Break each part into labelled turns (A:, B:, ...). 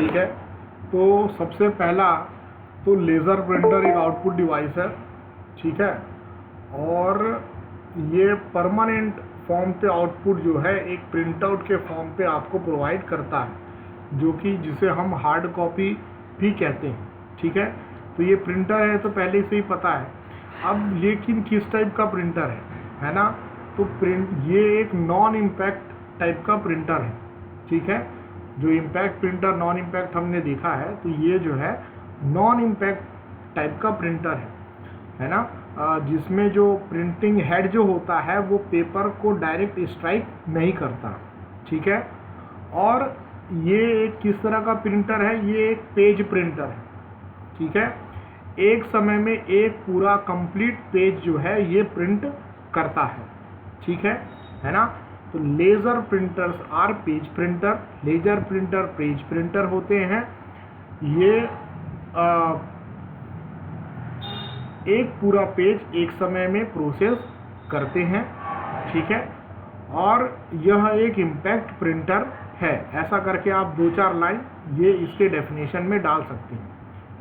A: ठीक है। तो सबसे पहला तो लेज़र प्रिंटर एक आउटपुट डिवाइस है, ठीक है, और ये परमानेंट फॉर्म पे आउटपुट जो है एक प्रिंटआउट के फॉर्म पे आपको प्रोवाइड करता है, जो कि जिसे हम हार्ड कॉपी भी कहते हैं, ठीक है। तो ये प्रिंटर है तो पहले से ही पता है। अब लेकिन किस टाइप का प्रिंटर है ना, तो ये एक नॉन इम्पैक्ट टाइप का प्रिंटर है, ठीक है। जो इम्पैक्ट प्रिंटर नॉन इम्पैक्ट हमने देखा है, तो ये जो है नॉन इम्पैक्ट टाइप का प्रिंटर है ना, जिसमें जो प्रिंटिंग हेड जो होता है वो पेपर को डायरेक्ट स्ट्राइक नहीं करता, ठीक है। और ये एक किस तरह का प्रिंटर है, ये एक पेज प्रिंटर है, ठीक है। एक समय में एक पूरा कंप्लीट पेज जो है ये प्रिंट करता है, ठीक है ना। तो laser printers are page printer, laser printer page printer होते हैं। ये एक पूरा पेज एक समय में प्रोसेस करते हैं, ठीक है। और यह एक इम्पैक्ट प्रिंटर है। ऐसा करके आप 2-4 लाइन ये इसके डेफिनेशन में डाल सकते हैं,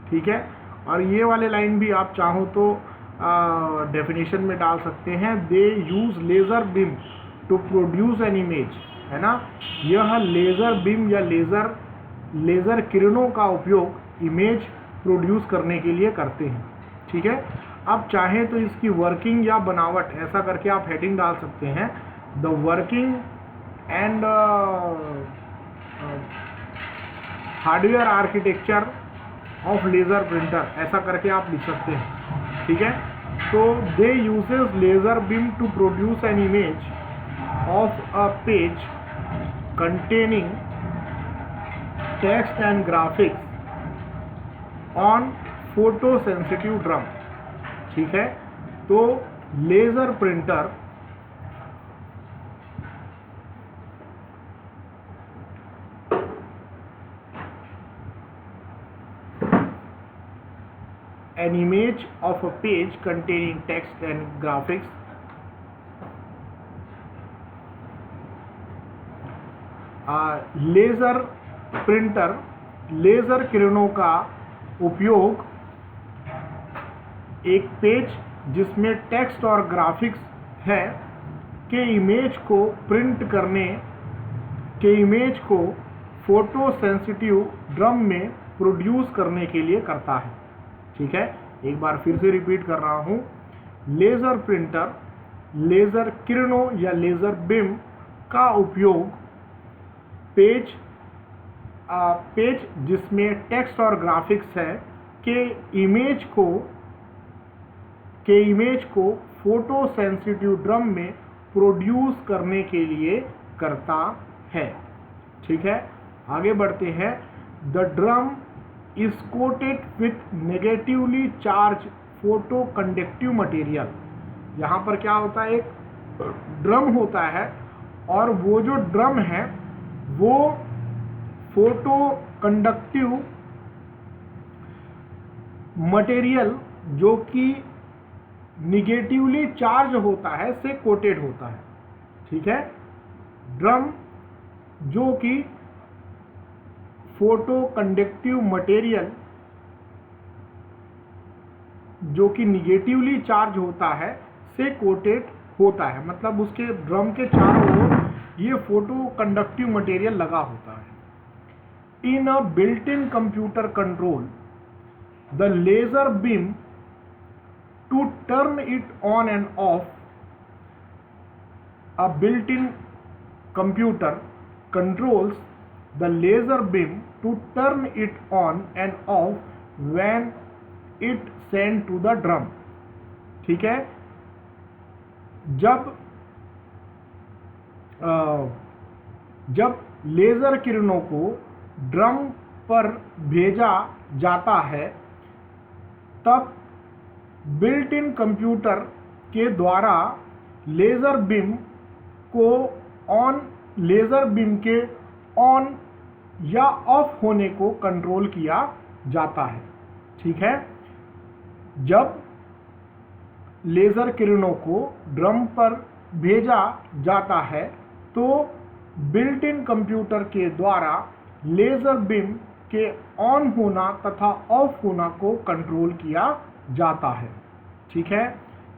A: ठीक है। और ये वाले लाइन भी आप चाहो तो डेफिनेशन में डाल सकते हैं। They use laser beam to produce an image, है ना। यह लेज़र बीम या लेज़र किरणों का उपयोग इमेज प्रोड्यूस करने के लिए करते हैं, ठीक है। अब चाहे तो इसकी वर्किंग या बनावट ऐसा करके आप हेडिंग डाल सकते हैं, the working and hardware architecture of laser printer, ऐसा करके आप लिख सकते हैं, ठीक है। तो they uses laser beam to produce an image of a page containing text and graphics on photo sensitive drum, ठीक है। तो laser printer an image of a page containing text and graphics laser printer laser किरणों का उपयोग एक page जिसमें text और graphics है के इमेज को प्रिंट करने के इमेज को फोटो सेंसिटिव ड्रम में प्रोड्यूस करने के लिए करता है, ठीक है। एक बार फिर से रिपीट कर रहा हूँ। लेज़र प्रिंटर लेज़र किरणों या लेज़र बीम का उपयोग पेज जिसमें टेक्स्ट और ग्राफिक्स है के इमेज को फोटो सेंसिटिव ड्रम में प्रोड्यूस करने के लिए करता है, ठीक है। आगे बढ़ते हैं। The drum is coated with negatively charge photo conductive material. यहाँ पर क्या होता है, एक ड्रम होता है और वो जो ड्रम है वो फोटो कंडक्टिव मटेरियल जो कि निगेटिवली चार्ज होता है से कोटेड होता है, ठीक है। ड्रम जो कि फोटो कंडक्टिव मटेरियल जो कि निगेटिवली चार्ज होता है से कोटेड होता है, मतलब उसके ड्रम के चारों ओर ये फोटो कंडक्टिव मटेरियल लगा होता है। In a built in computer control the laser beam to turn it on and off, a built in computer controls the laser beam to turn it on and off when it sent to the drum, ठीक है। जब laser किरणों को drum पर भेजा जाता है तब बिल्ट इन कंप्यूटर के द्वारा लेज़र बीम के ऑन या ऑफ होने को कंट्रोल किया जाता है, ठीक है। जब लेज़र किरणों को ड्रम पर भेजा जाता है तो बिल्ट इन कंप्यूटर के द्वारा लेज़र बीम के ऑन होना तथा ऑफ होना को कंट्रोल किया जाता है। ठीक है।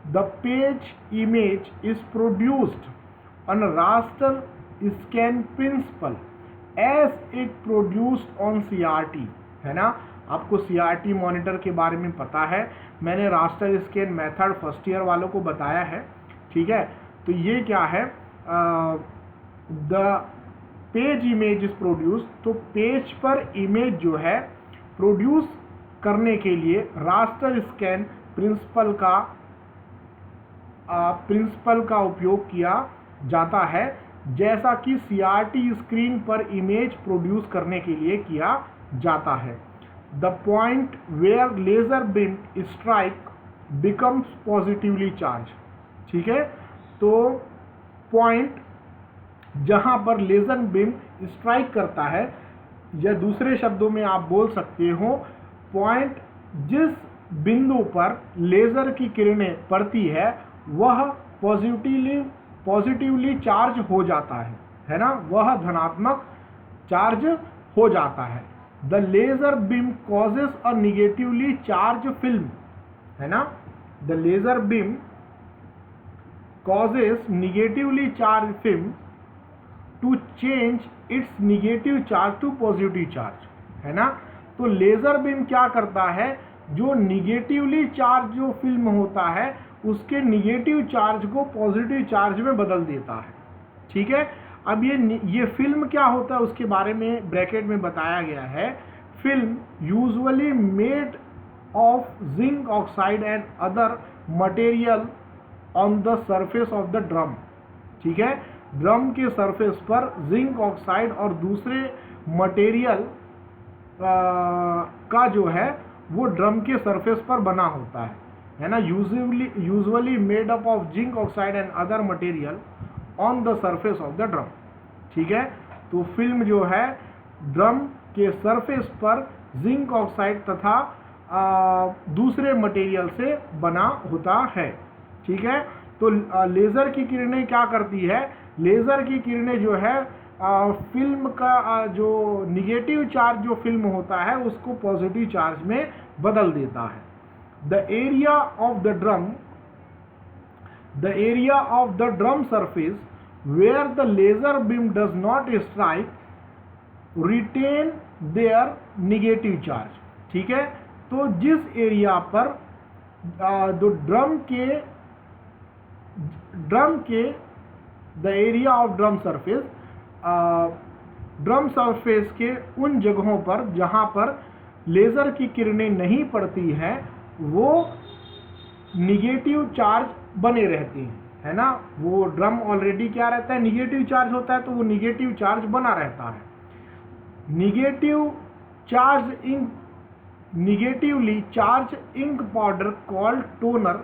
A: The page image is produced on raster scan principle as it produced on CRT, है ना। आपको CRT मॉनिटर के बारे में पता है, मैंने raster scan method first year वालों को बताया है। ठीक है। तो ये क्या है, the page image is produce, तो पेज पर इमेज जो है प्रोड्यूस करने के लिए रास्टर स्कैन प्रिंसिपल का उपयोग किया जाता है, जैसा कि CRT स्क्रीन पर इमेज प्रोड्यूस करने के लिए किया जाता है। The point where laser beam strike becomes positively charge. ठीक है। तो पॉइंट जहां पर लेजर बीम स्ट्राइक करता है, या दूसरे शब्दों में आप बोल सकते हो, पॉइंट जिस बिंदु पर लेजर की किरणें पड़ती है वह पॉजिटिवली चार्ज हो जाता है ना, वह धनात्मक चार्ज हो जाता है। The laser beam causes a negatively charge film, है ना। The laser beam causes negatively charge film to change its negative charge to positive charge, है ना। तो लेजर बीम क्या करता है, जो निगेटिवली चार्ज जो फिल्म होता है उसके निगेटिव चार्ज को पॉजिटिव चार्ज में बदल देता है। ठीक है। अब ये फिल्म क्या होता है उसके बारे में ब्रैकेट में बताया गया है। Film usually made of zinc oxide and other material on the surface of the drum. ठीक है। ड्रम के सरफेस पर जिंक ऑक्साइड और दूसरे मटेरियल का जो है वो ड्रम के सरफेस पर बना होता है ना। Usually made up of zinc oxide and other material on the surface of the drum. ठीक है। तो फिल्म जो है ड्रम के सरफेस पर जिंक ऑक्साइड तथा दूसरे मटेरियल से बना होता है। ठीक है। तो लेज़र की किरणें क्या करती है, लेज़र की किरणें जो है फिल्म का जो निगेटिव चार्ज जो फिल्म होता है उसको पॉजिटिव चार्ज में बदल देता है। The area of the drum surface where the laser beam does not strike retain their negative charge. ठीक है। तो जिस एरिया पर जो the area of drum surface के उन जगहों पर जहां पर लेजर की किरणें नहीं पड़ती हैं वो निगेटिव चार्ज बने रहती हैं, है ना। वो ड्रम ऑलरेडी क्या रहता है, निगेटिव चार्ज होता है, तो वो निगेटिव चार्ज बना रहता है। Negatively charged ink powder called toner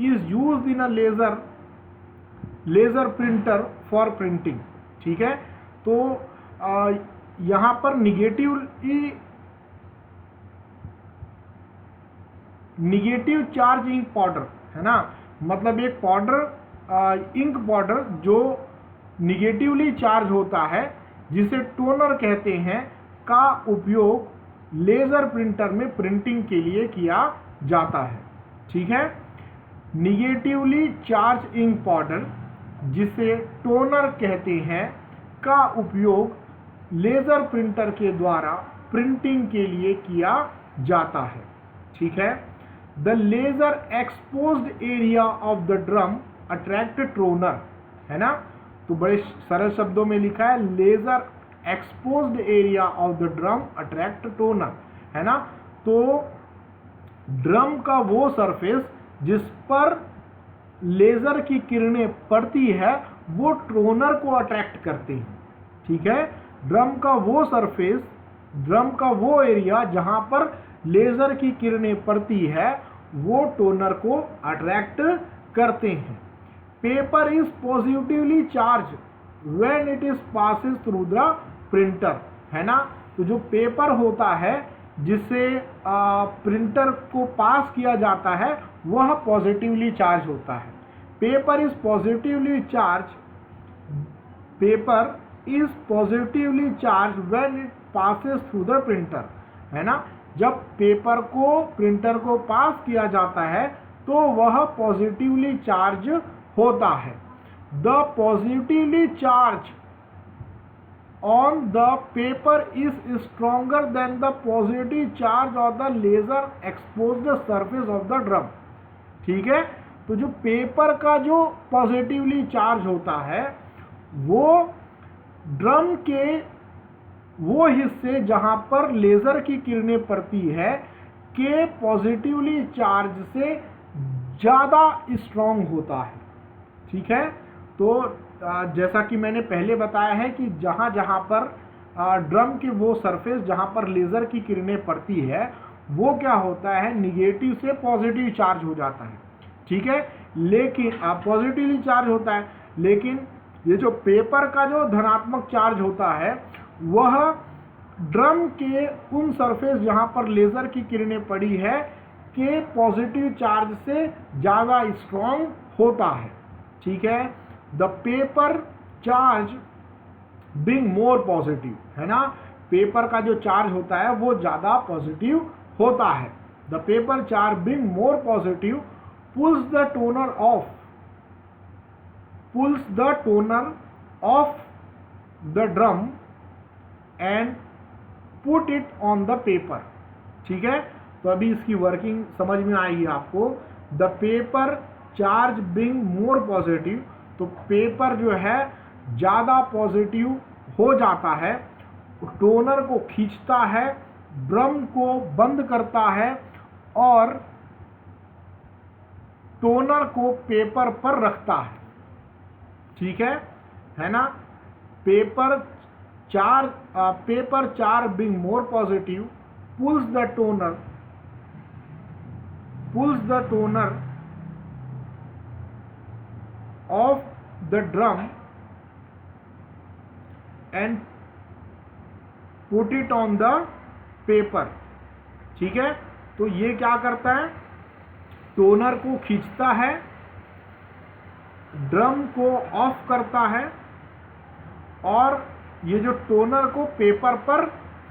A: is used in a laser printer for printing। ठीक है। तो यहाँ पर निगेटिव चार्ज इंक पाउडर, है ना, मतलब एक पाउडर इंक पाउडर जो निगेटिवली चार्ज होता है जिसे टोनर कहते हैं, का उपयोग लेजर प्रिंटर में प्रिंटिंग के लिए किया जाता है। ठीक है। निगेटिवली चार्ज इंक पाउडर जिसे टोनर कहते हैं का उपयोग लेजर प्रिंटर के द्वारा प्रिंटिंग के लिए किया जाता है। ठीक है। The laser exposed area of the drum attract toner, है ना। तो बड़े सरल शब्दों में लिखा है laser exposed area of the drum attract toner, है ना। तो ड्रम का वो सरफेस जिस पर लेजर की किरणें पड़ती है वो टोनर को अट्रैक्ट करते हैं। ठीक है। ड्रम का वो सरफेस, ड्रम का वो एरिया जहां पर लेजर की किरणें पड़ती है वो टोनर को अट्रैक्ट करते हैं। Paper is positively charge when it is passes through the printer, है ना। तो जो पेपर होता है जिसे प्रिंटर को पास किया जाता है वह पॉजिटिवली चार्ज होता है। Paper is positively charge when passes through the printer, है ना। जब पेपर को प्रिंटर को पास किया जाता है तो वह पॉजिटिवली चार्ज होता है। The positively charge on the paper is stronger than the positive charge of the laser exposed surface of the drum। ठीक है, तो जो पेपर का जो पॉजिटिवली चार्ज होता है वो ड्रम के वो हिस्से जहां पर लेजर की किरणें पड़ती है के पॉजिटिवली चार्ज से ज़्यादा स्ट्रॉन्ग होता है। ठीक है, तो जैसा कि मैंने पहले बताया है कि जहाँ जहाँ पर ड्रम के वो सरफेस जहाँ पर लेज़र की किरणें पड़ती है वो क्या होता है, निगेटिव से पॉजिटिव चार्ज हो जाता है। ठीक है, लेकिन पॉजिटिवली चार्ज होता है, लेकिन ये जो पेपर का जो धनात्मक चार्ज होता है वह ड्रम के उन सरफेस जहाँ पर लेज़र की किरणें पड़ी है के पॉजिटिव चार्ज से ज़्यादा स्ट्रॉन्ग होता है। ठीक है, the paper charge being more positive, है ना, पेपर का जो चार्ज होता है वो ज़्यादा पॉजिटिव होता है। The paper charge being more positive pulls the toner of the drum and put it on the paper. ठीक है, तो अभी इसकी वर्किंग समझ में आएगी आपको। The paper charge being more positive, तो पेपर जो है ज़्यादा पॉजिटिव हो जाता है, टोनर को खींचता है, ड्रम को बंद करता है और टोनर को पेपर पर रखता है। ठीक है ना। Paper charge being more positive pulls the toner of the drum and put it on the paper। ठीक है, तो ये क्या करता है, टोनर को खींचता है, ड्रम को ऑफ करता है और ये जो टोनर को पेपर पर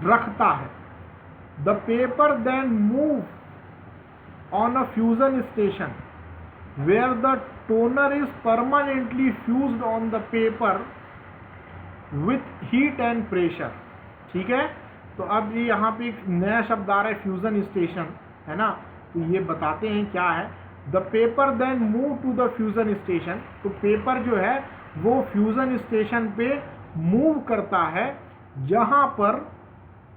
A: रखता है। The paper then move on a fusion station where the toner is permanently fused on the paper with heat and pressure। ठीक है, तो अब ये यहाँ पे एक नया शब्द आ रहा है फ्यूजन स्टेशन, है ना, तो ये बताते हैं क्या है। The paper then move to the fusion station, तो पेपर जो है वो फ्यूजन स्टेशन पे मूव करता है जहाँ पर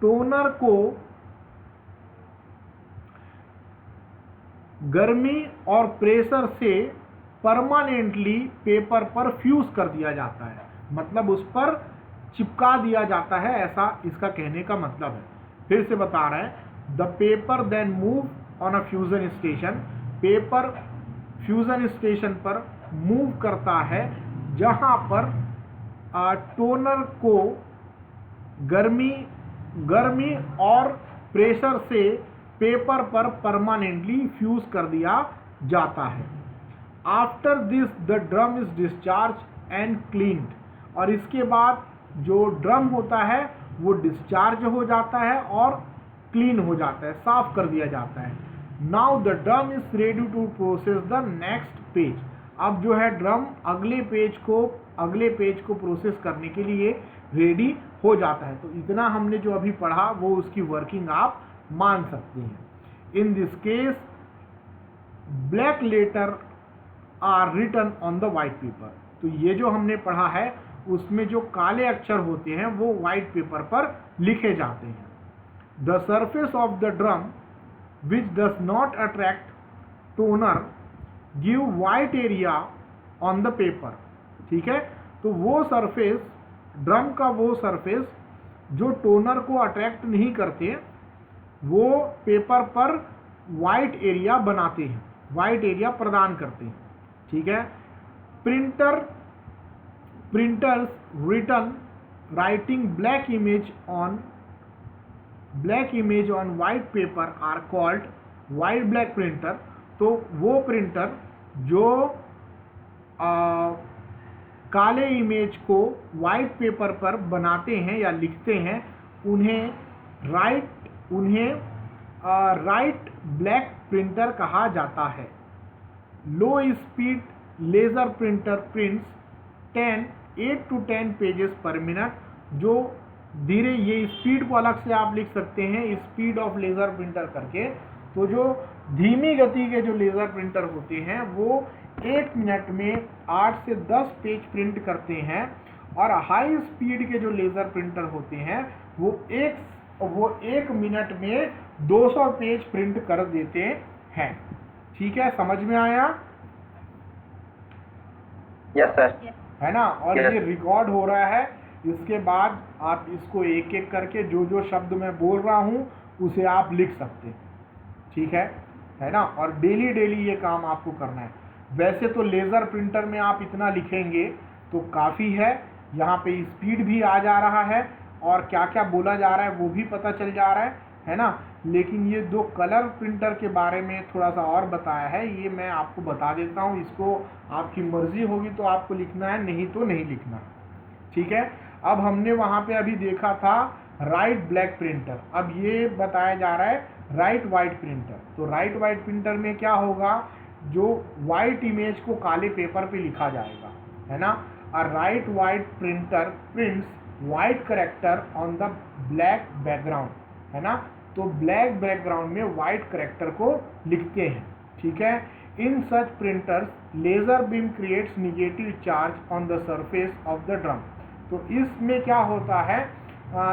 A: टोनर को गर्मी और प्रेशर से परमानेंटली पेपर पर फ्यूज कर दिया जाता है, मतलब उस पर चिपका दिया जाता है, ऐसा इसका कहने का मतलब है। फिर से बता रहे हैं, the paper then move on a fusion station, paper fusion station पर मूव करता है जहां पर टोनर को गर्मी और प्रेशर से पेपर पर परमानेंटली फ्यूज कर दिया जाता है। After this the drum is discharge and cleaned, और इसके बाद जो ड्रम होता है वो डिस्चार्ज हो जाता है और क्लीन हो जाता है, साफ कर दिया जाता है। Now the drum is ready to process the next page, अब जो है ड्रम अगले पेज को प्रोसेस करने के लिए रेडी हो जाता है। तो इतना हमने जो अभी पढ़ा वो उसकी वर्किंग आप मान सकते हैं। In this case black letter are written on the white paper, तो ये जो हमने पढ़ा है उसमें जो काले अक्षर होते हैं वो वाइट पेपर पर लिखे जाते हैं। The surface of the drum which does not attract toner give white area on the paper. ठीक है, तो वो सरफेस, ड्रम का वो सरफेस जो टोनर को अट्रैक्ट नहीं करते वो पेपर पर वाइट एरिया बनाते हैं, वाइट एरिया प्रदान करते हैं। ठीक है, printers written writing black image on white paper are called white black printer. तो वो प्रिंटर जो काले इमेज को वाइट पेपर पर बनाते हैं या लिखते हैं उन्हें राइट ब्लैक प्रिंटर कहा जाता है। लो speed laser printer prints 8 to 10 pages पर मिनट। जो धीरे, ये स्पीड को अलग से आप लिख सकते हैं स्पीड ऑफ लेज़र प्रिंटर करके। तो जो धीमी गति के जो लेज़र प्रिंटर होते हैं वो 1 मिनट में 8 से 10 पेज प्रिंट करते हैं, और हाई स्पीड के जो लेज़र प्रिंटर होते हैं वो एक मिनट में 200 पेज प्रिंट कर देते हैं। ठीक है, समझ में आया?
B: Yes sir.
A: है ना? और ये रिकॉर्ड हो रहा है। इसके बाद आप इसको एक एक करके जो जो शब्द मैं बोल रहा हूँ उसे आप लिख सकते हैं। ठीक है ना? और डेली ये काम आपको करना है। वैसे तो लेज़र प्रिंटर में आप इतना लिखेंगे तो काफ़ी है। यहाँ पे स्पीड भी आ जा रहा है और क्या क्या बोला जा रहा है वो भी पता चल जा रहा है ना? लेकिन ये 2 कलर प्रिंटर के बारे में थोड़ा सा और बताया है, ये मैं आपको बता देता हूँ। इसको आपकी मर्जी होगी तो आपको लिखना है, नहीं तो नहीं लिखना। ठीक है, अब हमने वहाँ पे अभी देखा था राइट ब्लैक प्रिंटर, अब ये बताया जा रहा है राइट वाइट प्रिंटर। तो राइट वाइट प्रिंटर में क्या होगा, जो वाइट इमेज को काले पेपर पे लिखा जाएगा, है ना? और write white printer prints white character on the black background, है ना? तो ब्लैक बैकग्राउंड में वाइट करेक्टर को लिखते हैं। ठीक है, in such printers laser beam creates negative charge on the surface of the drum. तो इसमें क्या होता है,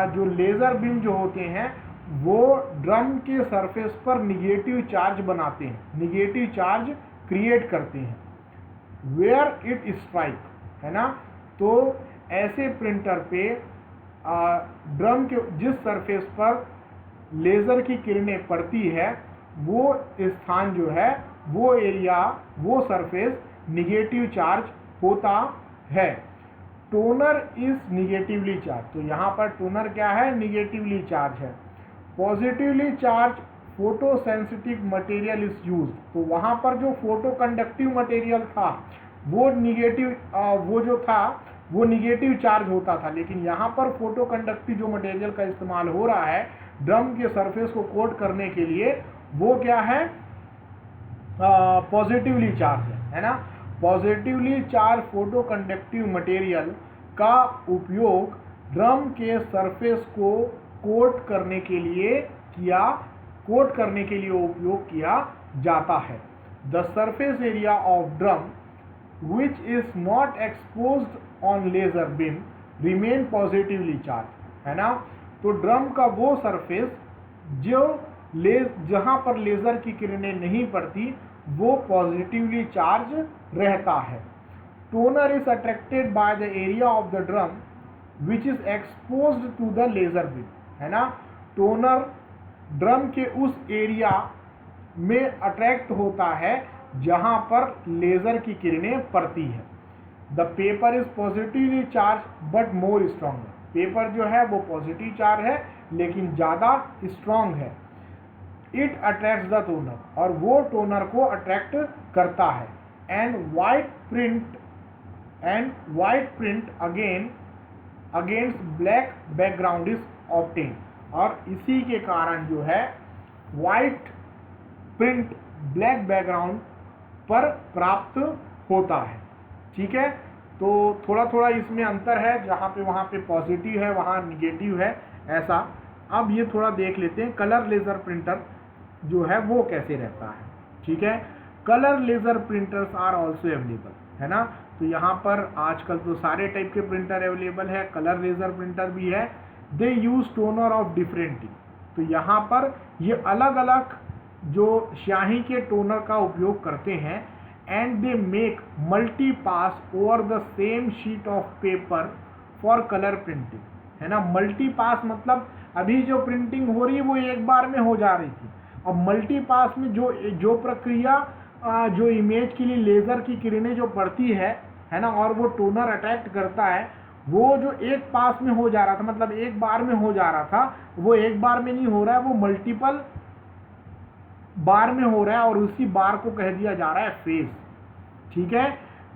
A: जो लेजर बीम जो होते हैं वो ड्रम के सरफेस पर निगेटिव चार्ज बनाते हैं, निगेटिव चार्ज क्रिएट करते हैं वेयर इट स्ट्राइक, है ना? तो ऐसे प्रिंटर पे ड्रम के जिस सरफेस पर लेज़र की किरणें पड़ती है वो स्थान जो है, वो एरिया, वो सरफेस निगेटिव चार्ज होता है। Toner is negatively charge. तो यहाँ पर टोनर क्या है, निगेटिवली चार्ज है। Positively charge photo sensitive material is use. तो वहाँ पर जो फोटो कंडक्टिव मटेरियल था वो निगेटिव चार्ज होता था, लेकिन यहाँ पर फोटो कंडक्टिव जो मटेरियल का इस्तेमाल हो रहा है ड्रम के सरफेस को कोट करने के लिए, वो क्या है, पॉजिटिवली चार्ज है ना? Positively charge photo conductive material का उपयोग ड्रम के सरफेस को कोट करने के लिए उपयोग किया जाता है। The surface area of drum which is not exposed on laser beam remain positively charged, है ना? तो ड्रम का वो सरफेस जहां पर लेजर की किरणें नहीं पड़ती वो पॉजिटिवली चार्ज रहता है। Toner is attracted by the area of the drum which is exposed to the laser beam, है ना? टोनर ड्रम के उस एरिया में अट्रैक्ट होता है जहां पर लेजर की किरणें पड़ती है। The paper is positively charge but more strong. Paper जो है वो पॉजिटिव चार्ज है लेकिन ज़्यादा स्ट्रॉन्ग है। इट अट्रैक्ट्स द टोनर, और वो टोनर को अट्रैक्ट करता है। And white print against black background is obtain. और इसी के कारण जो है वाइट प्रिंट ब्लैक बैकग्राउंड पर प्राप्त होता है। ठीक है, तो थोड़ा थोड़ा इसमें अंतर है, जहाँ पे वहाँ पे पॉजिटिव है वहाँ निगेटिव है, ऐसा। अब ये थोड़ा देख लेते हैं कलर लेज़र प्रिंटर जो है वो कैसे रहता है। ठीक है, colour laser printers are also available, है ना? तो यहाँ पर आजकल तो सारे टाइप के प्रिंटर अवेलेबल है, कलर लेज़र प्रिंटर भी है। They use toner of different. तो यहाँ पर ये अलग अलग जो स्याही के टोनर का उपयोग करते हैं। And they make multi pass over the same sheet of paper for colour printing, है ना? मल्टी पास मतलब अभी जो प्रिंटिंग हो रही है वो एक बार में हो जा रही थी, अब मल्टी पास में जो प्रक्रिया जो इमेज के लिए लेज़र की किरणें जो पड़ती है ना, और वो टोनर अट्रैक्ट करता है, वो जो एक पास में हो जा रहा था, मतलब एक बार में हो जा रहा था, वो एक बार में नहीं हो रहा है, वो मल्टीपल बार में हो रहा है, और उसी बार को कह दिया जा रहा है फेज। ठीक है,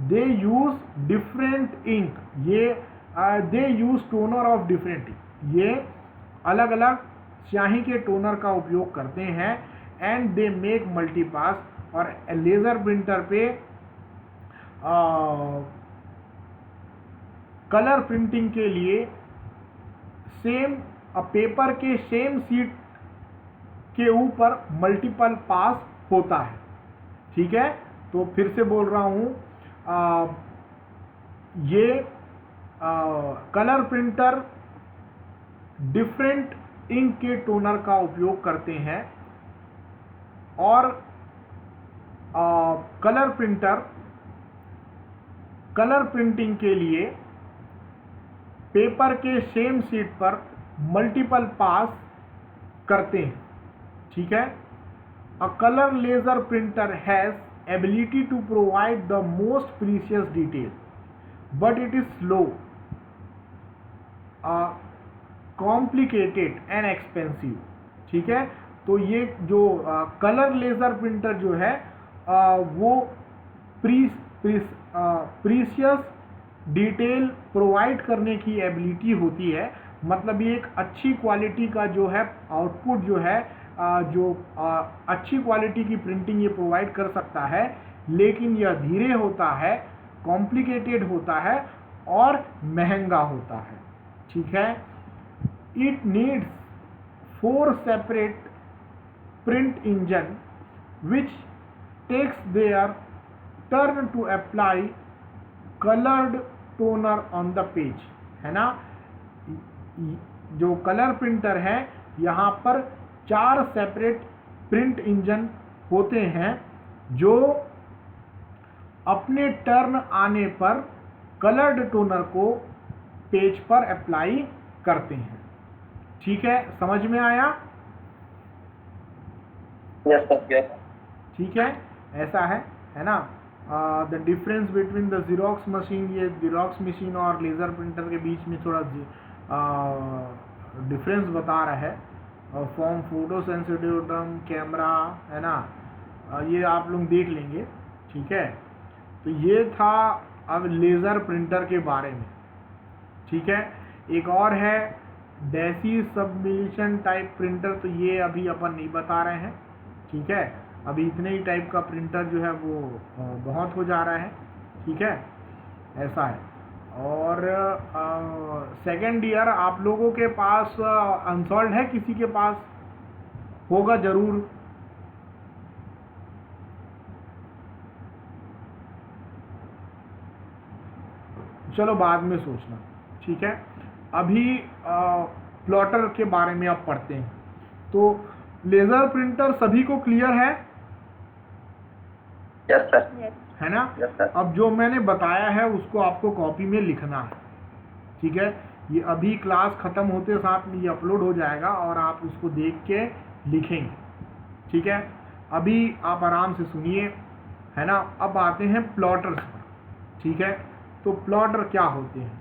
A: दे यूज डिफरेंट इंक, ये they use toner of different ink. ये अलग अलग स्याही के टोनर का उपयोग करते हैं एंड दे मेक मल्टीपास। और लेज़र प्रिंटर पे कलर प्रिंटिंग के लिए सेम पेपर के सेम सीट के ऊपर मल्टीपल पास होता है। ठीक है, तो फिर से बोल रहा हूँ, ये कलर प्रिंटर डिफरेंट इंक के टोनर का उपयोग करते हैं और कलर प्रिंटर कलर प्रिंटिंग के लिए पेपर के सेम सीट पर मल्टीपल पास करते हैं। ठीक है, a colour laser printer has ability to provide the most precious detail but it is slow, complicated and expensive. ठीक है, तो ये जो कलर लेजर प्रिंटर जो है वो प्रीशियस डिटेल प्रोवाइड करने की एबिलिटी होती है। मतलब ये एक अच्छी क्वालिटी का जो है आउटपुट जो है अच्छी क्वालिटी की प्रिंटिंग ये प्रोवाइड कर सकता है, लेकिन यह धीरे होता है, कॉम्प्लिकेटेड होता है और महंगा होता है। ठीक है, it needs 4 separate print engine which takes their turn to apply coloured toner on the page. है ना, जो कलर प्रिंटर है यहाँ पर 4 सेपरेट प्रिंट इंजन होते हैं जो अपने टर्न आने पर कलर्ड टोनर को पेज पर अप्लाई करते हैं। ठीक है, समझ में आया?
B: Yes sir.
A: ठीक है, ऐसा है ना। The difference between the xerox machine, ये जीरोक्स मशीन और लेज़र प्रिंटर के बीच में थोड़ा डिफरेंस बता रहा है। फॉर्म फोटो सेंसिटिविटी कैमरा, है ना, ये आप लोग देख लेंगे। ठीक है, तो ये था अब लेज़र प्रिंटर के बारे में। ठीक है, एक और है डेसी सबमिशन टाइप प्रिंटर, तो ये अभी अपन नहीं बता रहे हैं। ठीक है, अभी इतने ही टाइप का प्रिंटर जो है वो बहुत हो जा रहा है। ठीक है, ऐसा है। और सेकेंड ईयर आप लोगों के पास अनसॉल्व है, किसी के पास होगा जरूर। चलो बाद में सोचना। ठीक है, अभी प्लॉटर के बारे में अब पढ़ते हैं। तो लेज़र प्रिंटर सभी को क्लियर है?
B: Yes sir.
A: है ना?
B: Yes sir.
A: अब जो मैंने बताया है उसको आपको कॉपी में लिखना है। ठीक है, ये अभी क्लास ख़त्म होते साथ में ये अपलोड हो जाएगा और आप उसको देख के लिखेंगे। ठीक है, अभी आप आराम से सुनिए, है ना। अब आते हैं प्लॉटर्स पर। ठीक है, तो प्लॉटर क्या होते हैं?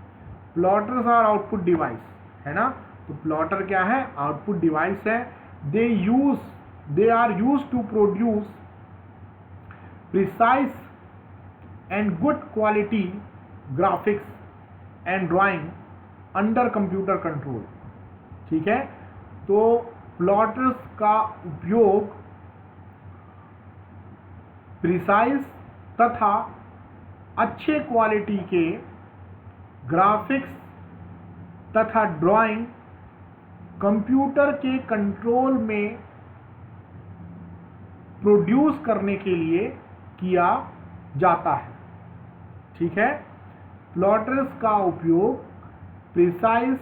A: प्लॉटर्स आर आउटपुट डिवाइस, है ना। तो प्लॉटर क्या है? आउटपुट डिवाइस है। They are used to produce precise and good quality graphics and drawing under computer control। ठीक है, तो प्लॉटर्स का उपयोग प्रिसाइज तथा अच्छे क्वालिटी के ग्राफिक्स तथा ड्राइंग कंप्यूटर के कंट्रोल में प्रोड्यूस करने के लिए किया जाता है। ठीक है, प्लॉटर्स का उपयोग प्रिसाइज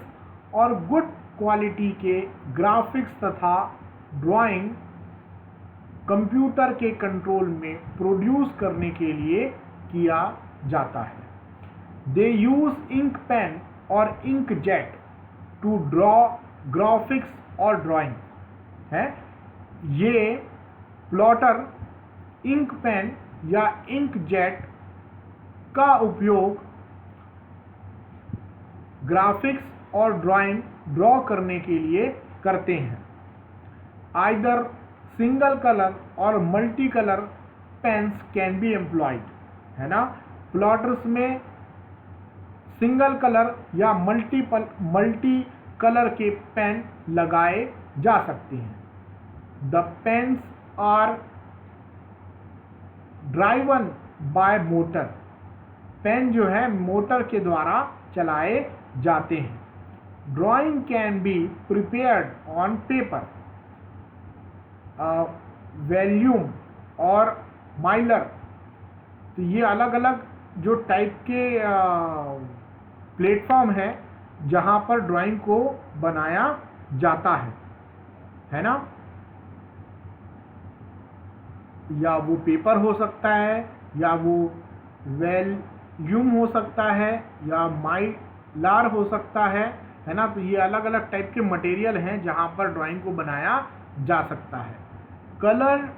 A: और गुड क्वालिटी के ग्राफिक्स तथा ड्राइंग कंप्यूटर के कंट्रोल में प्रोड्यूस करने के लिए किया जाता है। दे यूज इंक पेन और ink jet to draw graphics और ड्राइंग। है, ये प्लॉटर इंक पेन या इंक जेट का उपयोग ग्राफिक्स और ड्राइंग ड्रॉ करने के लिए करते हैं। आइदर सिंगल कलर और multi colour pens can be employed. है ना, प्लॉटर्स में सिंगल कलर या मल्टी कलर के पेन लगाए जा सकते हैं। The pens are driven by motor, pen जो है मोटर के द्वारा चलाए जाते हैं। Drawing can be prepared on paper, volume और माइलर। तो ये अलग अलग जो टाइप के प्लेटफॉर्म है जहाँ पर ड्राइंग को बनाया जाता है ना। या वो पेपर हो सकता है, या वो वॉल्यूम हो सकता है, या माइलार हो सकता है ना। तो ये अलग अलग टाइप के मटेरियल हैं जहाँ पर ड्राइंग को बनाया जा सकता है। Colour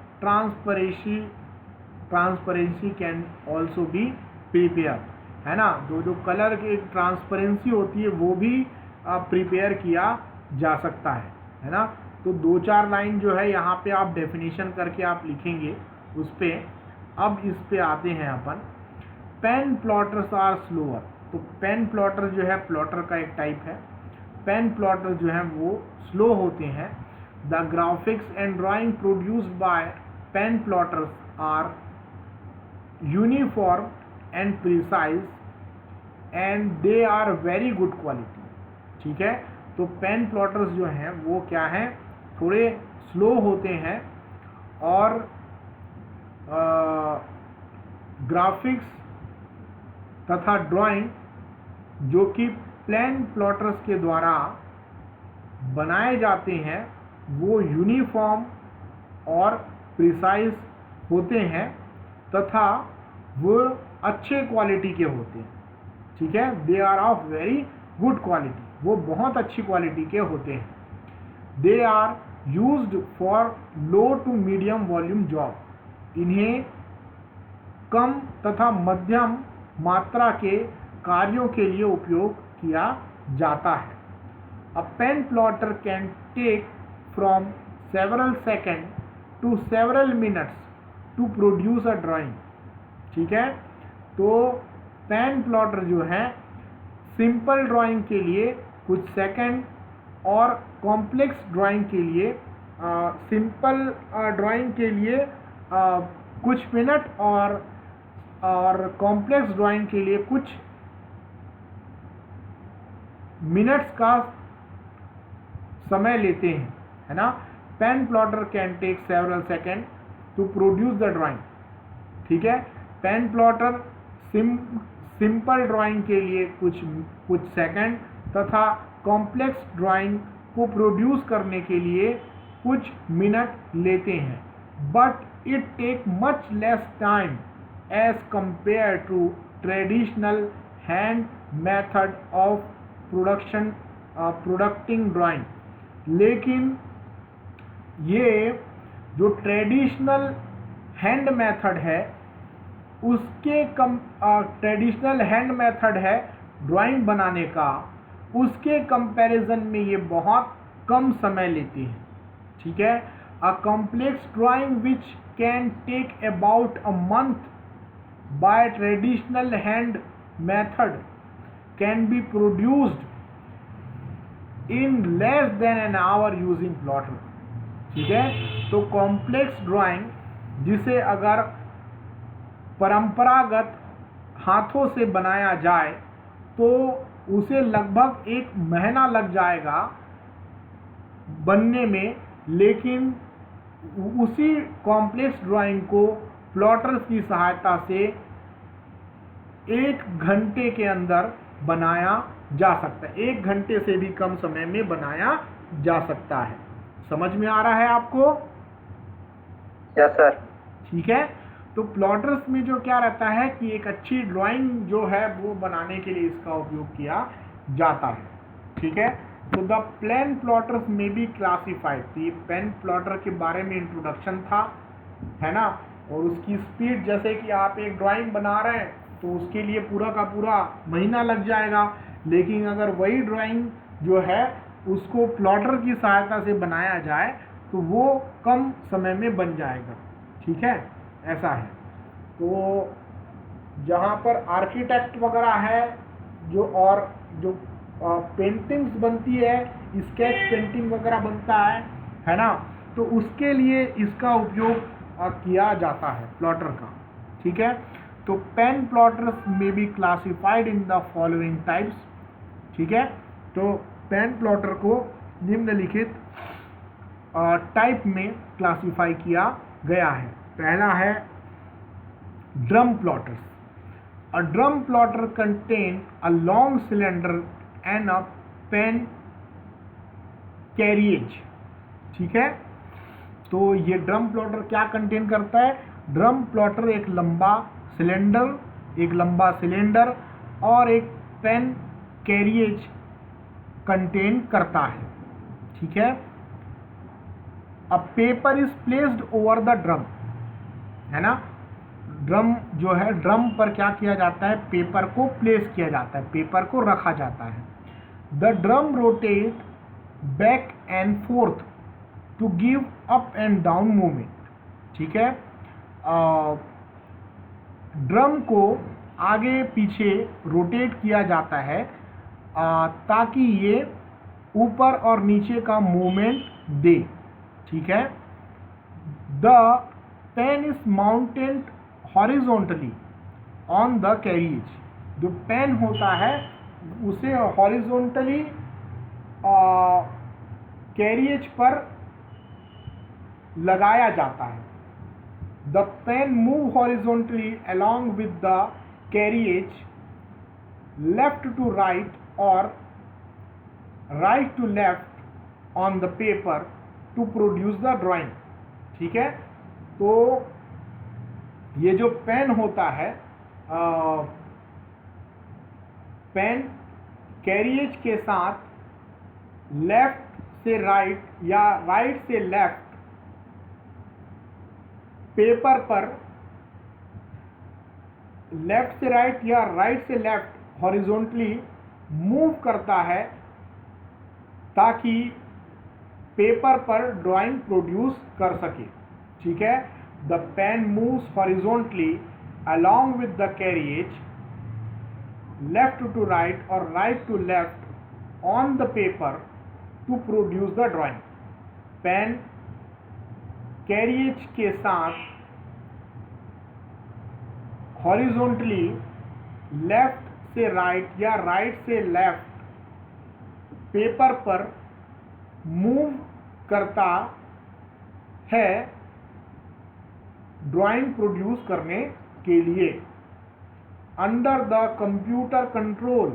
A: transparency can also be prepare, है ना। जो कलर की ट्रांसपेरेंसी होती है वो भी प्रिपेयर किया जा सकता है ना। तो 2-4 लाइन जो है यहाँ पे आप डेफिनेशन करके आप लिखेंगे उस पर। अब इस पे आते हैं अपन। पेन प्लॉटर्स आर स्लोअर, तो पेन प्लॉटर जो है प्लॉटर का एक टाइप है। पेन प्लॉटर जो है वो स्लो होते हैं। The graphics and drawing produced by pen plotters are uniform and precise and they are very good quality. ठीक है, तो पेन प्लॉटर्स जो हैं वो क्या हैं, थोड़े स्लो होते हैं, और ग्राफिक्स तथा ड्राइंग जो कि पेन प्लॉटर्स के द्वारा बनाए जाते हैं वो यूनिफॉर्म और प्रिसाइज होते हैं तथा वो अच्छे क्वालिटी के होते हैं। ठीक है, they are of very good quality, वो बहुत अच्छी क्वालिटी के होते हैं। They are used for low to medium volume job, इन्हें कम तथा मध्यम मात्रा के कार्यों के लिए उपयोग किया जाता है। A pen plotter can take from several second to several minutes to produce a drawing. ठीक है, तो पेन प्लॉटर जो है सिंपल ड्राइंग के लिए कुछ सेकंड और कॉम्प्लेक्स ड्राइंग के लिए सिंपल ड्राइंग के लिए कुछ मिनट और कॉम्प्लेक्स ड्राइंग के लिए कुछ मिनट्स का समय लेते हैं, है ना। Pen plotter can take several second to produce the drawing. ठीक है, पेन प्लॉटर सिंपल ड्राइंग के लिए कुछ सेकंड तथा कॉम्प्लेक्स ड्राइंग को प्रोड्यूस करने के लिए कुछ मिनट लेते हैं। But it take much less time as compare to traditional hand method of producing drawing. लेकिन ये जो ट्रेडिशनल हैंड मेथड है उसके ट्रेडिशनल हैंड मेथड है ड्राइंग बनाने का, उसके कंपैरिजन में ये बहुत कम समय लेती है। ठीक है, a complex drawing which can take about a month by traditional hand method can be produced in less than an hour using plotter. ठीक है, तो कॉम्प्लेक्स ड्राइंग जिसे अगर परंपरागत हाथों से बनाया जाए तो उसे लगभग 1 महीना लग जाएगा बनने में, लेकिन उसी कॉम्प्लेक्स ड्राइंग को प्लॉटर्स की सहायता से 1 घंटे के अंदर बनाया जा सकता है। 1 घंटे से भी कम समय में बनाया जा सकता है। समझ में आ रहा है आपको?
B: Yes sir.
A: ठीक है, तो प्लॉटर्स में जो क्या रहता है कि एक अच्छी ड्राइंग जो है वो बनाने के लिए इसका उपयोग किया जाता है। ठीक है, तो द पेन प्लॉटर्स में बी क्लासिफाइड। तो ये पेन प्लॉटर के बारे में इंट्रोडक्शन था, है ना। और उसकी स्पीड, जैसे कि आप एक ड्राइंग बना रहे हैं तो उसके लिए पूरा का पूरा महीना लग जाएगा, लेकिन अगर वही ड्राइंग जो है उसको प्लॉटर की सहायता से बनाया जाए तो वो कम समय में बन जाएगा। ठीक है, ऐसा है। तो जहाँ पर आर्किटेक्ट वगैरह है जो पेंटिंग्स बनती है, स्केच पेंटिंग वगैरह बनता है ना, तो उसके लिए इसका उपयोग किया जाता है प्लॉटर का। ठीक है, तो पेन प्लॉटर्स में be classified in the following types. ठीक है, तो पेन प्लॉटर को निम्नलिखित टाइप में क्लासिफाई किया गया है। पहला है drum plotters. A drum plotter contain a long cylinder and a pen carriage. ठीक है, तो ये ड्रम प्लॉटर क्या कंटेन करता है? ड्रम प्लॉटर एक लंबा सिलेंडर और एक पेन कैरिएज कंटेन करता है। ठीक है, a paper is placed over the drum, है ना। ड्रम जो है, ड्रम पर क्या किया जाता है? पेपर को प्लेस किया जाता है, पेपर को रखा जाता है। The drum rotate back and forth to give up and down movement. ठीक है, ड्रम को आगे पीछे रोटेट किया जाता है ताकि ये ऊपर और नीचे का मूवमेंट दे। ठीक है, the pen is mounted horizontally on the carriage. जो पेन होता है उसे हॉरिजॉन्टली कैरिएज पर लगाया जाता है। The pen move horizontally along with the carriage, left to right or right to left on the paper to produce the drawing। ठीक है, तो ये जो पेन होता है, पेन कैरिएज के साथ लेफ्ट से राइट या राइट से लेफ्ट पेपर पर, लेफ्ट से राइट या राइट से लेफ्ट हॉरिजॉन्टली मूव करता है ताकि पेपर पर ड्राइंग प्रोड्यूस कर सके। ठीक है, the pen moves horizontally along with the carriage, left to right or right to left on the paper to produce the drawing। Pen carriage के साथ हॉरिजॉन्टली लेफ्ट से राइट या राइट से लेफ्ट पेपर पर मूव करता है drawing produce करने के लिए। Under the computer control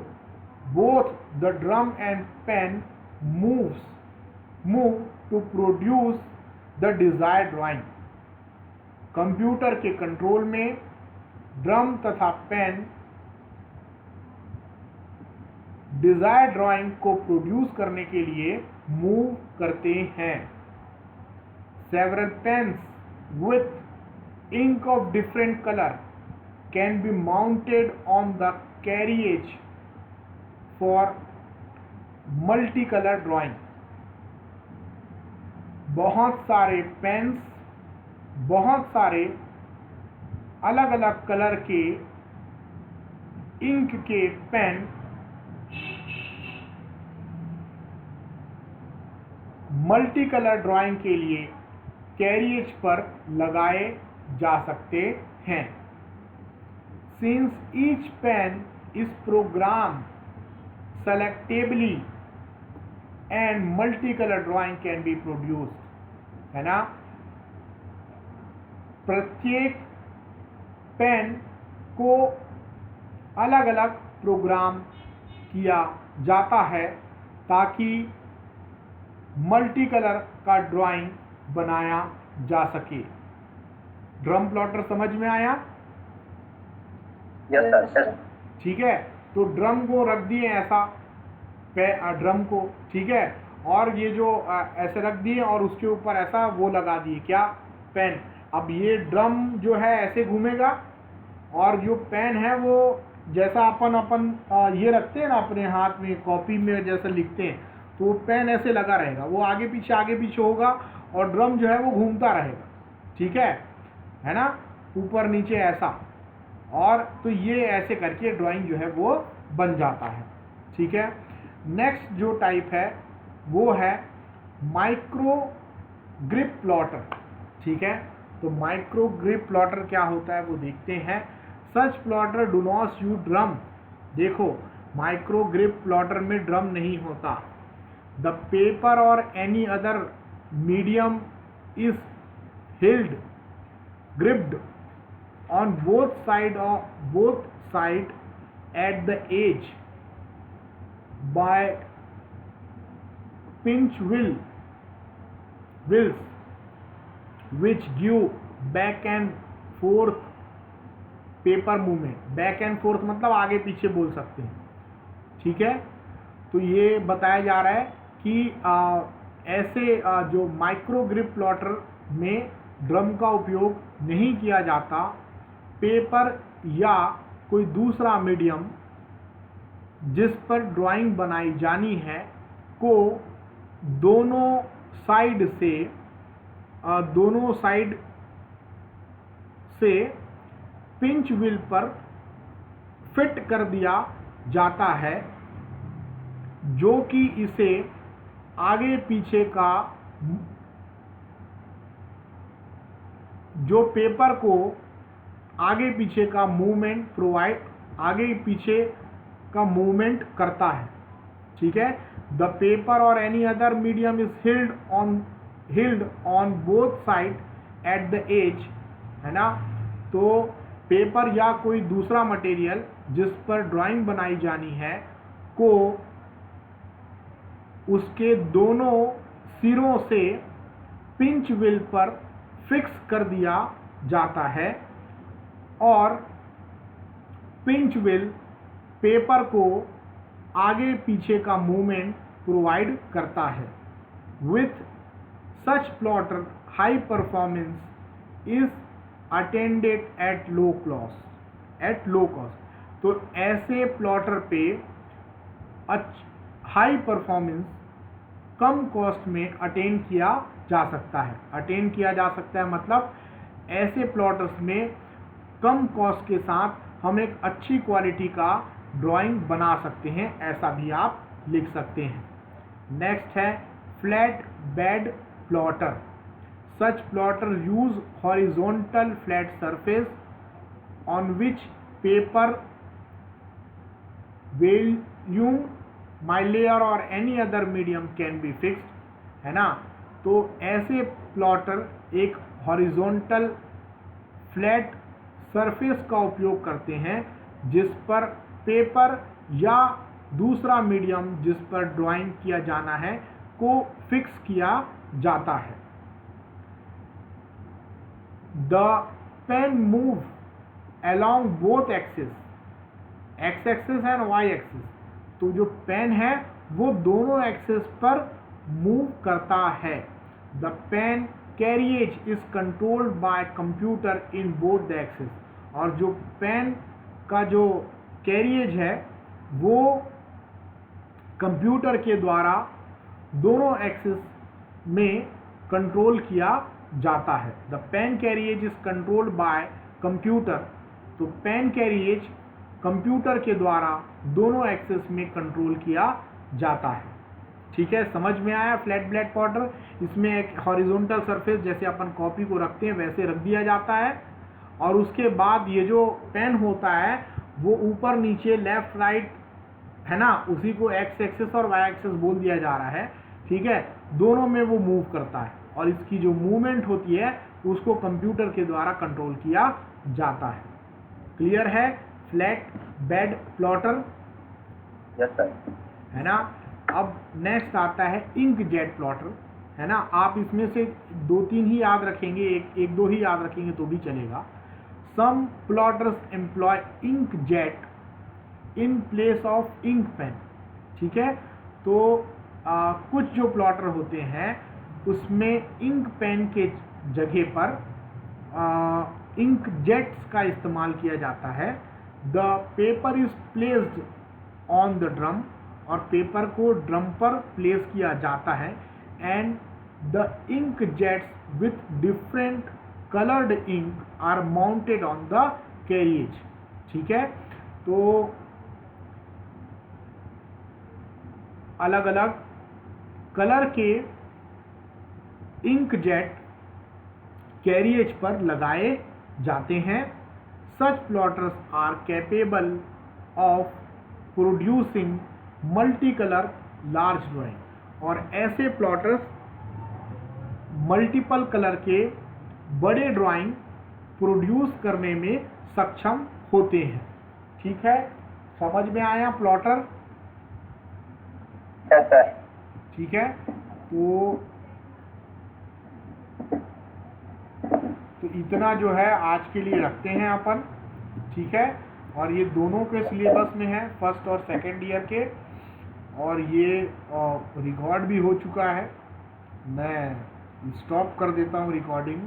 A: both the drum and pen move to produce the desired drawing. Computer के कंट्रोल में ड्रम तथा पेन डिजायर्ड ड्राइंग को प्रोड्यूस करने के लिए मूव करते हैं। Several pens with ink of different colour can be mounted on the carriage for multi colour drawing. बहुत सारे पेन्स, बहुत सारे अलग अलग कलर के इंक के पेन मल्टी कलर ड्राइंग के लिए कैरिएज पर लगाए जा सकते हैं। Since each pen is program selectably and multi colour drawing can be produced, है ना। प्रत्येक पेन को अलग अलग प्रोग्राम किया जाता है ताकि मल्टी कलर का ड्राइंग बनाया जा सके। ड्रम प्लॉटर समझ में आया?
B: Yes sir.
A: ठीक है, तो ड्रम को रख दिए ऐसा, ड्रम को, ठीक है, और ये जो ऐसे रख दिए और उसके ऊपर ऐसा वो लगा दिए, क्या? पेन। अब ये ड्रम जो है ऐसे घूमेगा और जो पेन है वो जैसा अपन ये रखते हैं ना अपने हाथ में, कॉपी में जैसे लिखते हैं, तो वो पेन ऐसे लगा रहेगा, वो आगे पीछे होगा और ड्रम जो है वो घूमता रहेगा। ठीक है ना, ऊपर नीचे ऐसा, और तो ये ऐसे करके ड्राइंग जो है वो बन जाता है। ठीक है, नेक्स्ट जो टाइप है वो है माइक्रो ग्रिप प्लॉटर, ठीक है। तो माइक्रो ग्रिप प्लॉटर क्या होता है वो देखते हैं। Such plotter do not use drum. देखो, माइक्रो ग्रिप प्लॉटर में ड्रम नहीं होता। द पेपर और any other medium is held gripped on both side at the edge by pinch wheels which give back and forth paper movement। Back and fourth मतलब आगे पीछे बोल सकते हैं, ठीक है। तो ये बताया जा रहा है कि ऐसे जो माइक्रो ग्रिप प्लॉटर में ड्रम का उपयोग नहीं किया जाता। पेपर या कोई दूसरा मीडियम जिस पर ड्राइंग बनाई जानी है को दोनों साइड से पिंच व्हील पर फिट कर दिया जाता है, जो कि इसे आगे पीछे का जो पेपर को आगे पीछे का मूवमेंट करता है, ठीक है। द पेपर और any other medium is held on both side at the edge, है ना। तो पेपर या कोई दूसरा मटेरियल जिस पर ड्राइंग बनाई जानी है को उसके दोनों सिरों से पिंच व्हील पर फिक्स कर दिया जाता है और पिंच व्हील पेपर को आगे पीछे का मूवमेंट प्रोवाइड करता है। With such plotter high performance is attended at low cost. तो ऐसे प्लॉटर पे हाई परफॉर्मेंस कम कॉस्ट में अटेन किया जा सकता है। मतलब ऐसे प्लॉटर्स में कम कॉस्ट के साथ हम एक अच्छी क्वालिटी का ड्राइंग बना सकते हैं, ऐसा भी आप लिख सकते हैं। नेक्स्ट है flat bed plotter. Such plotter use horizontal flat surface on which paper volume mylar और any other medium can be fixed, है ना। तो ऐसे प्लॉटर एक हॉरिजॉन्टल फ्लैट सरफेस का उपयोग करते हैं जिस पर पेपर या दूसरा मीडियम जिस पर ड्राइंग किया जाना है को फिक्स किया जाता है। The pen move along both axis, X axis and Y axis. तो जो पेन है वो दोनों एक्सिस पर मूव करता है। The pen carriage is controlled by computer in both the axis. और जो पेन का जो कैरिएज है वो कंप्यूटर के द्वारा दोनों एक्सिस में कंट्रोल किया जाता है। The pen carriage is controlled by computer. तो पेन कैरिएज कंप्यूटर के द्वारा दोनों एक्सिस में कंट्रोल किया जाता है, ठीक है। समझ में आया फ्लैट बेड प्लॉटर। इसमें एक हॉरिजॉन्टल सरफेस जैसे अपन कॉपी को रखते हैं वैसे रख दिया जाता है और उसके बाद ये जो पेन होता है वो ऊपर नीचे लेफ्ट राइट, है ना, उसी को एक्स एक्सिस और वाई एक्सिस बोल दिया जा रहा है, ठीक है। दोनों में वो मूव करता है और इसकी जो मूवमेंट होती है उसको कंप्यूटर के द्वारा कंट्रोल किया जाता है। क्लियर है flat bed plotter?
B: Yes sir.
A: है ना। अब नेक्स्ट आता है इंक जेट प्लॉटर, है ना। आप इसमें से 2-3 ही याद रखेंगे, एक दो ही याद रखेंगे तो भी चलेगा। Some plotters employ ink jet in place of ink pen, ठीक है। तो कुछ जो प्लॉटर होते हैं उसमें इंक पेन के जगह पर इंक जेट्स का इस्तेमाल किया जाता है। The paper is placed on the drum, और पेपर को ड्रम पर प्लेस किया जाता है। And the ink jets with different coloured ink are mounted on the carriage, ठीक है। तो अलग अलग कलर के इंक जेट कैरियज पर लगाए जाते हैं। Such plotters are capable of producing multi colour large drawing, और ऐसे प्लॉटर्स मल्टीपल कलर के बड़े ड्राइंग प्रोड्यूस करने में सक्षम होते हैं। ठीक है, समझ में आया प्लॉटर?
B: Yes sir.
A: ठीक है, तो इतना जो है आज के लिए रखते हैं अपन। ठीक है, और ये दोनों के सिलेबस में है, फर्स्ट और सेकंड ईयर के, और ये रिकॉर्ड भी हो चुका है। मैं स्टॉप कर देता हूँ रिकॉर्डिंग।